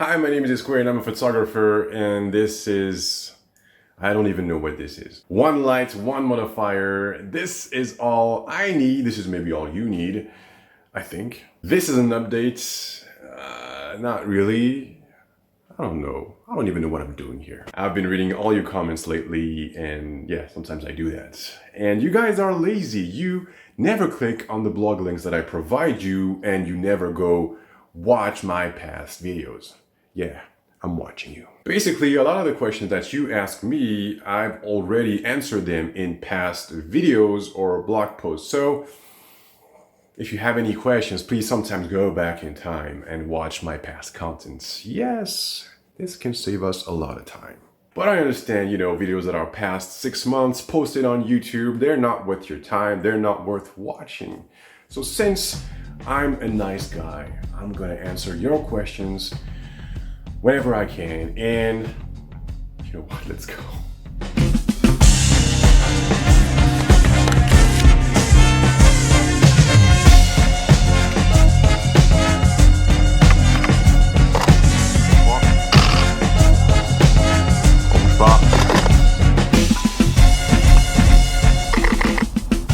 Hi, my name is Square and I'm a photographer, and this is, I don't even know what this is. One light, one modifier. This is all I need. This is maybe all you need, I think. This is an update. Not really. I don't know. I don't even know what I'm doing here. I've been reading all your comments lately, and yeah, sometimes I do that. And you guys are lazy. You never click on the blog links that I provide you, and you never go watch my past videos. Yeah, I'm watching you. Basically, a lot of the questions that you ask me, I've already answered them in past videos or blog posts. So if you have any questions, please sometimes go back in time and watch my past contents. Yes, this can save us a lot of time. But I understand, videos that are past 6 months posted on YouTube, they're not worth your time, they're not worth watching. So since I'm a nice guy, I'm gonna answer your questions whenever I can, and you know what, let's go.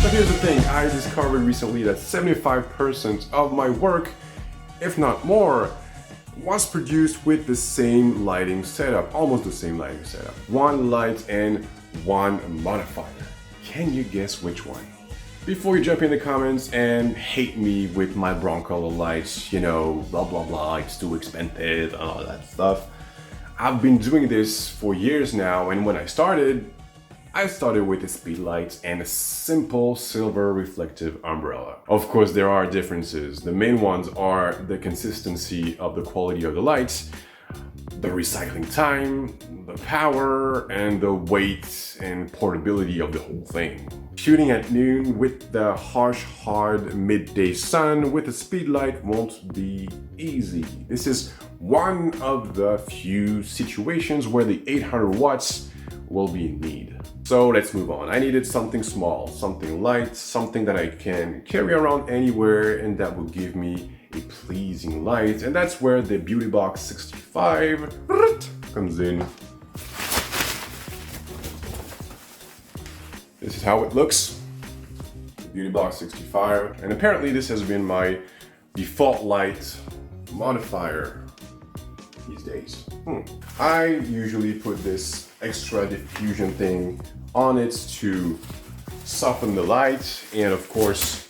So here's the thing, I discovered recently that 75% of my work, if not more, was produced with the same lighting setup, almost the same lighting setup. One light and one modifier. Can you guess which one? Before you jump in the comments and hate me with my brown color lights, blah blah blah, it's too expensive and all that stuff. I've been doing this for years now, and when I started with a speed light and a simple silver reflective umbrella. Of course, there are differences. The main ones are the consistency of the quality of the lights, the recycling time, the power, and the weight and portability of the whole thing. Shooting at noon with the harsh, hard midday sun with a speed light won't be easy. This is one of the few situations where the 800 watts will be in need. So let's move on. I needed something small, something light, something that I can carry around anywhere and that will give me a pleasing light. And that's where the Beauty Box 65 comes in. This is how it looks, the Beauty Box 65. And apparently this has been my default light modifier these days. I usually put this extra diffusion thing on it to soften the light, and of course,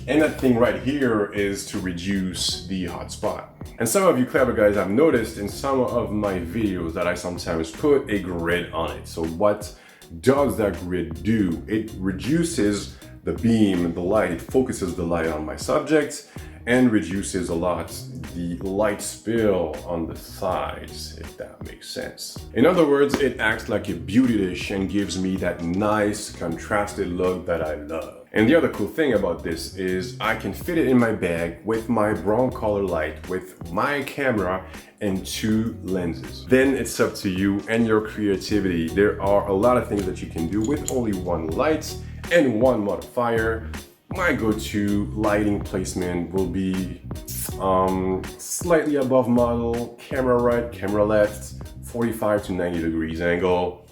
and that thing right here is to reduce the hot spot. And some of you clever guys have noticed in some of my videos that I sometimes put a grid on it. So what does that grid do? It reduces the beam, the light, it focuses the light on my subject and reduces a lot the light spill on the sides, if that makes sense. In other words, it acts like a beauty dish and gives me that nice contrasted look that I love. And the other cool thing about this is I can fit it in my bag with my brown color light, with my camera and 2 lenses. Then it's up to you and your creativity. There are a lot of things that you can do with only one light and one modifier. My go-to lighting placement will be slightly above model, camera right, camera left, 45 to 90 degrees angle.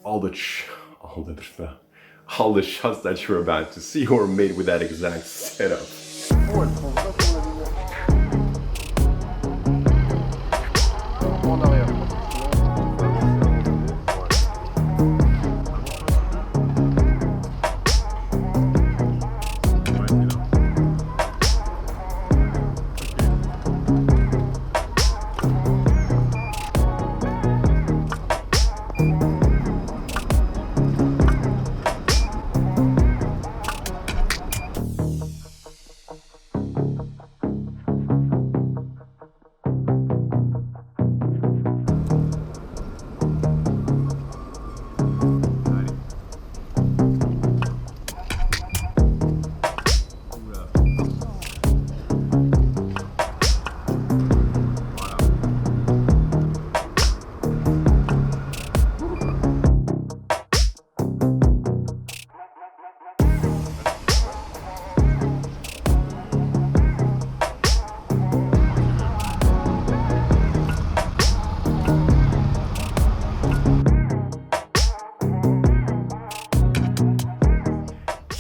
All the shots that you're about to see were made with that exact setup.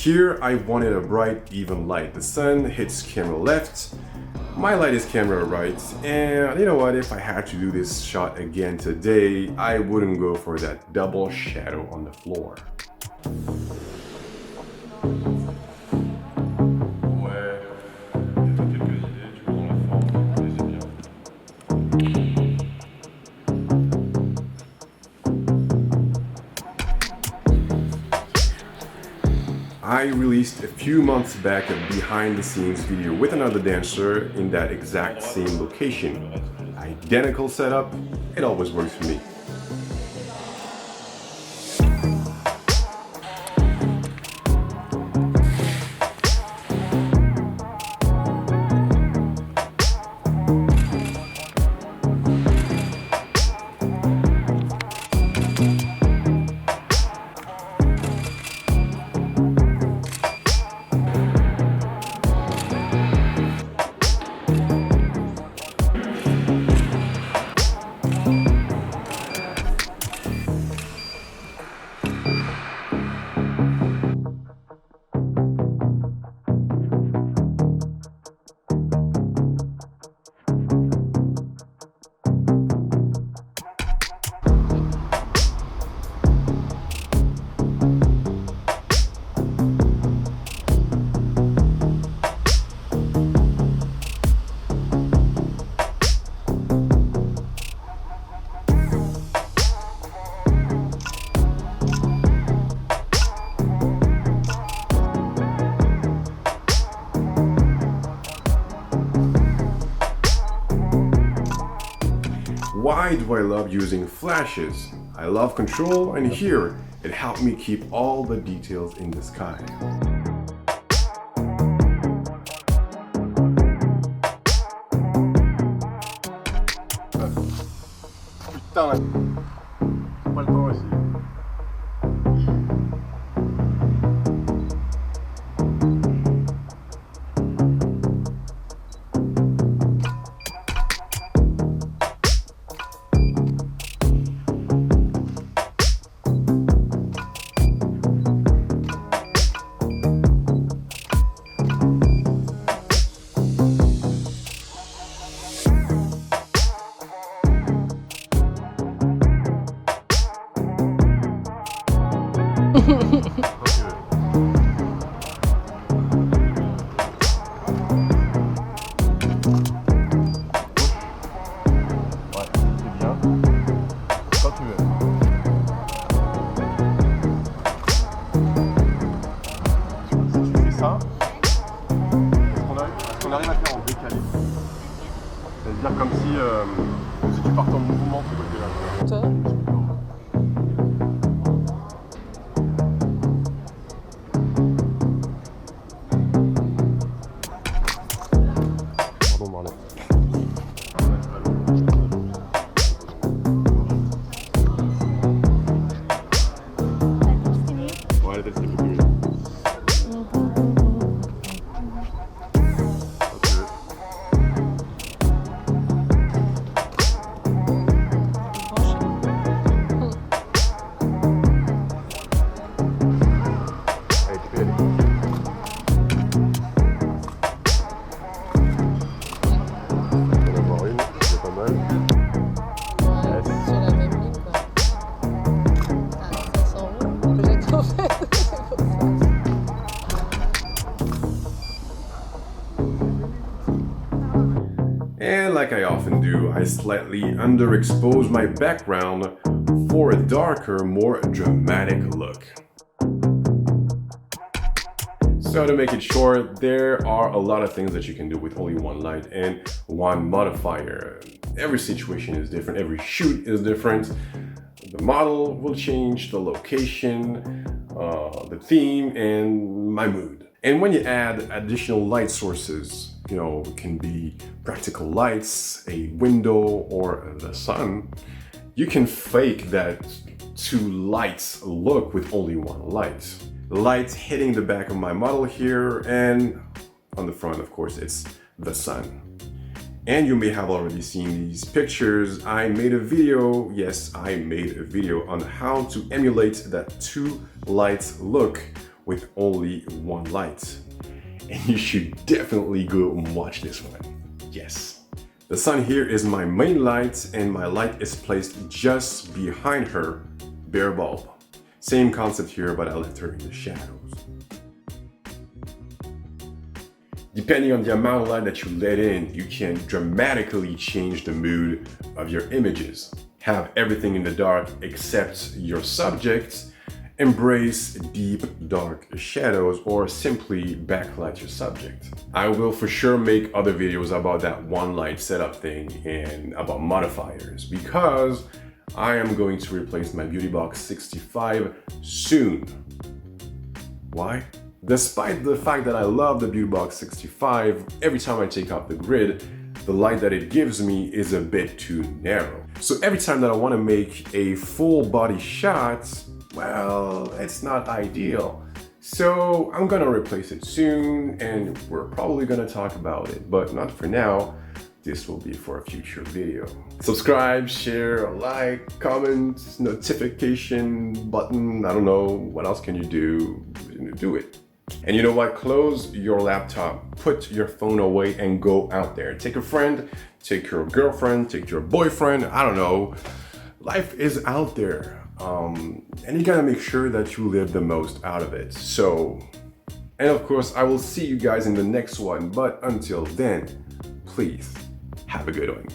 Here I wanted a bright, even light. The sun hits camera left, my light is camera right, and you know what, if I had to do this shot again today, I wouldn't go for that double shadow on the floor. I released a few months back a behind the scenes video with another dancer in that exact same location. Identical setup, it always works for me. Why do I love using flashes? I love control, and here it helped me keep all the details in the sky. Putain, pas le temps aussi. On arrive à faire en décalé. C'est-à-dire comme si tu partais en mouvement de ce côté-là. Ça Pardon Marlène. Ouais, la tête c'est beaucoup mieux. And like I often do, I slightly underexpose my background for a darker, more dramatic look. So to make it short, there are a lot of things that you can do with only one light and one modifier. Every situation is different, every shoot is different. The model will change, the location, the theme, and my mood. And when you add additional light sources, you know, it can be practical lights, a window, or the sun, you can fake that two lights look with only one light. The light hitting the back of my model here, and on the front, of course, it's the sun. And you may have already seen these pictures. I made a video, yes, I made a video on how to emulate that two lights look with only one light. And you should definitely go and watch this one. Yes. The sun here is my main light, and my light is placed just behind her bare bulb. Same concept here, but I left her in the shadows. Depending on the amount of light that you let in, you can dramatically change the mood of your images. Have everything in the dark except your subject, embrace deep dark shadows, or simply backlight your subject. I will for sure make other videos about that one light setup thing and about modifiers, because I am going to replace my Beauty Box 65 soon. Why? Despite the fact that I love the Beauty Box 65, every time I take out the grid, the light that it gives me is a bit too narrow. So every time that I want to make a full body shot, well, it's not ideal. So I'm gonna replace it soon, and we're probably gonna talk about it, but not for now. This will be for a future video. Subscribe, share, like, comment, notification button. I don't know, what else can you do? Do it. And you know what? Close your laptop, put your phone away, and go out there. Take a friend, take your girlfriend, take your boyfriend, I don't know. Life is out there. And you gotta make sure that you live the most out of it. So, and of course, I will see you guys in the next one. But until then, please have a good one.